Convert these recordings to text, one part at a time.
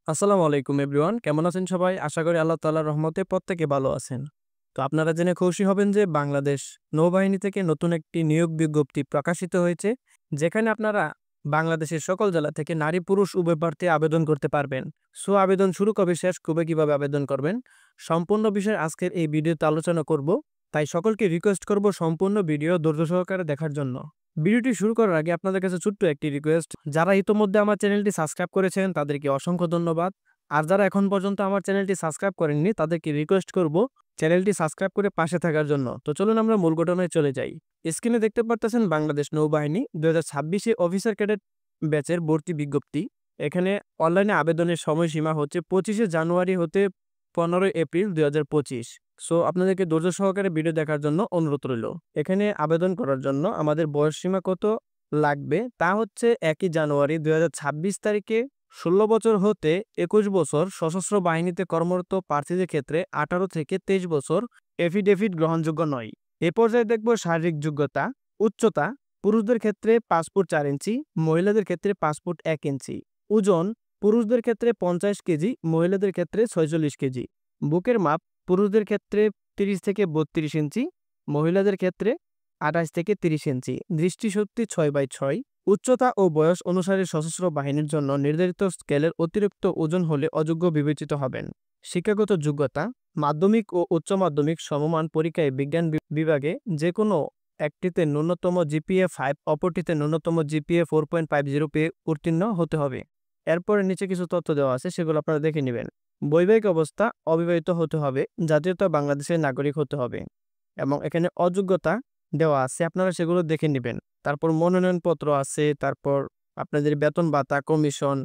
আসসালামু আলাইকুম এভরিওয়ান। কেমন আছেন সবাই? আশা করি আল্লাহ তাআলার রহমতে প্রত্যেকে ভালো আছেন। তো আপনারা জেনে খুশি হবেন যে বাংলাদেশ নৌবাহিনী থেকে নতুন একটি নিয়োগ বিজ্ঞপ্তি প্রকাশিত হয়েছে। যেখানে আপনারা বাংলাদেশের সকল জেলা থেকে নারী পুরুষ উভয় প্রার্থী আবেদন করতে পারবেন। সো আবেদন শুরু কবে, শেষ কবে, কিভাবে আবেদন করবেন সম্পূর্ণ বিষয় আজকের এই ভিডিওতে আলোচনা করব। তাই সকলকে রিকোয়েস্ট করব সম্পূর্ণ ভিডিও ধৈর্য সহকারে দেখার জন্য। ভিডিওটি শুরু করার আগে আপনাদের কাছে ছোট্ট একটি রিকোয়েস্ট, যারা ইতোমধ্যে আমার চ্যানেলটি সাবস্ক্রাইব করেছেন তাদেরকে অসংখ্য ধন্যবাদ। আর যারা এখন পর্যন্ত আমার চ্যানেলটি সাবস্ক্রাইব করেননি তাদেরকে রিকোয়েস্ট করব চ্যানেলটি সাবস্ক্রাইব করে পাশে থাকার জন্য। তো চলুন আমরা মূল ঘটনায় চলে যাই। স্ক্রিনে দেখতে পারতেছেন বাংলাদেশ নৌবাহিনী 2026 অফিসার ক্যাডেট ব্যাচের ভর্তি বিজ্ঞপ্তি। এখানে অনলাইনে আবেদনের সময়সীমা হচ্ছে 25 জানুয়ারি হতে 15 এপ্রিল 2025। সো আপনাদেরকে ধৈর্য সহকারে ভিডিও দেখার জন্য অনুরোধ রইল। এখানে আবেদন করার জন্য আমাদের বয়স সীমা কত লাগবে তা হচ্ছে 1 জানুয়ারি 2026 তারিখে 16 বছর হতে 21 বছর সশস্ত্র বাহিনীতে কর্মরত প্রার্থীদের ক্ষেত্রে 18 থেকে 23 বছর এফিডেভিট গ্রহণযোগ্য নয়। এ পর্যায়ে দেখব শারীরিক যোগ্যতা। উচ্চতা পুরুষদের ক্ষেত্রে 5 ফুট 4 ইঞ্চি, মহিলাদের ক্ষেত্রে 5 ফুট 1 ইঞ্চি। ওজন পুরুষদের ক্ষেত্রে 50 কেজি, মহিলাদের ক্ষেত্রে 46 কেজি। বুকের মাপ পুরুষদের ক্ষেত্রে 30 থেকে 32 ইঞ্চি, মহিলাদের ক্ষেত্রে 28 থেকে 30 ইঞ্চি। দৃষ্টিশক্তি 6/6। উচ্চতা ও বয়স অনুসারে সশস্ত্র বাহিনীর জন্য নির্ধারিত স্কেলের অতিরিক্ত ওজন হলে অযোগ্য বিবেচিত হবেন। শিক্ষাগত যোগ্যতা মাধ্যমিক ও উচ্চ মাধ্যমিক সমমান পরীক্ষায় বিজ্ঞান বিভাগে যে কোনো একটিতে ন্যূনতম জিপিএ 5, অপরটিতে ন্যূনতম জিপিএ 4.50 পেয়ে উত্তীর্ণ হতে হবে। এরপরে নিচে কিছু তথ্য দেওয়া আছে, সেগুলো আপনারা দেখে নেবেন। বৈবাহিক অবস্থা অবিবাহিত হতে হবে, জাতীয়তা বাংলাদেশের নাগরিক হতে হবে এবং এখানে অযোগ্যতা দেওয়া আছে, আপনারা সেগুলো দেখে নেবেন। তারপর মনোনয়নপত্র আছে, তারপর আপনাদের বেতন ভাতা, কমিশন,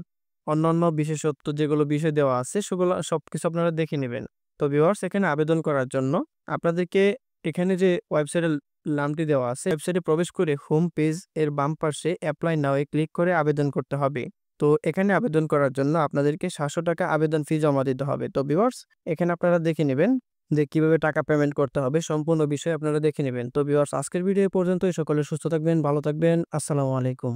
অন্যান্য বিশেষত্ব যেগুলো বিষয় দেওয়া আছে সেগুলো সবকিছু আপনারা দেখে নেবেন। তো ভিউয়ার্স, এখানে আবেদন করার জন্য আপনাদেরকে এখানে যে ওয়েবসাইটের নামটি দেওয়া আছে, ওয়েবসাইটে প্রবেশ করে হোম পেজ এর বাম পাশে অ্যাপ্লাই নাও এ ক্লিক করে আবেদন করতে হবে। তো এখানে আবেদন করার জন্য আপনাদেরকে 700 টাকা আবেদন ফি জমা দিতে হবে। তো ভিউয়ার্স, এখানে আপনারা দেখে নেবেন যে কিভাবে টাকা পেমেন্ট করতে হবে, সম্পূর্ণ বিষয় আপনারা দেখে নেবেন। তো ভিউয়ার্স, আজকের ভিডিও পর্যন্তই। সকলে সুস্থ থাকবেন, ভালো থাকবেন। আসসালামু আলাইকুম।